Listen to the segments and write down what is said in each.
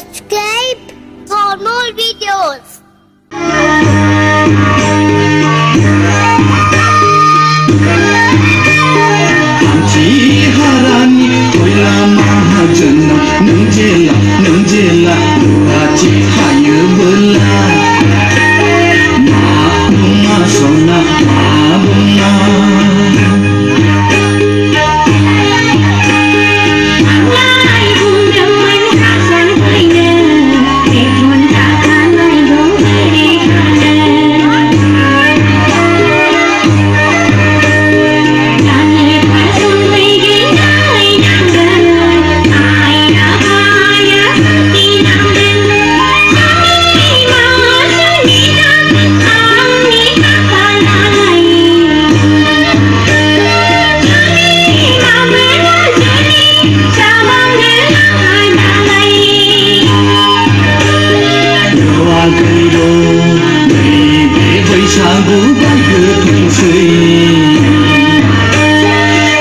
subscribe for more videos. Harani koila mahajana nunjela ruaci hayu bela bunga sona bunga Sabu bayu tunsui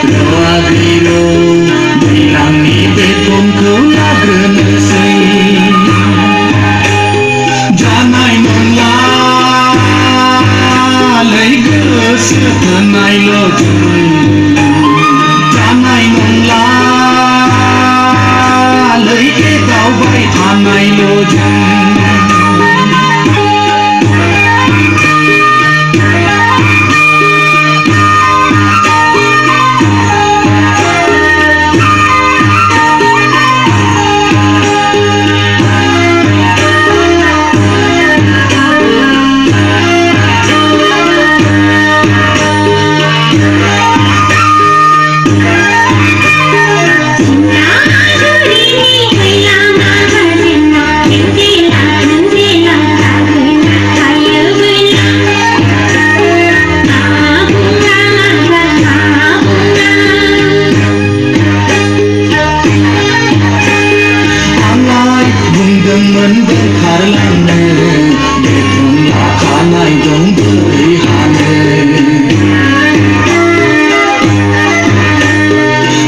Roa giro bilang ni betong kau lagrenusui Janai nong la lei gus tenai lojun Janai nong la lei ke kau bai tanai lojun Teman berkarlane Betung lakanai dong berihane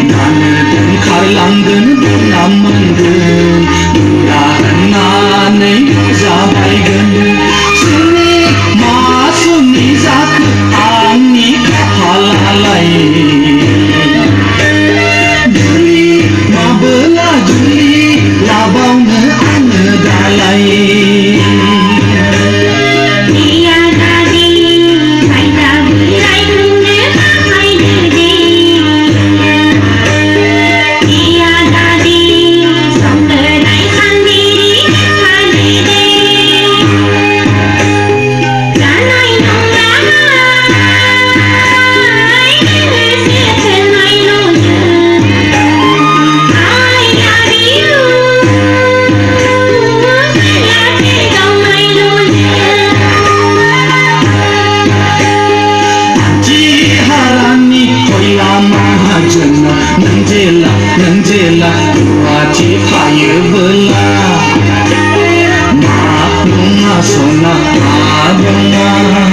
Nane dan karlanggen benamanggen Ularan nane zabaigen Sini masuk nizak ani kahalalai Juli mabela juli labang dalai dia tadi saya berai munde hai dede dia tadi sampai sendiri hai dede janai nonggai setenai loje hai adiu mahajana nunjela ruaci hayu bela bunga sona bunga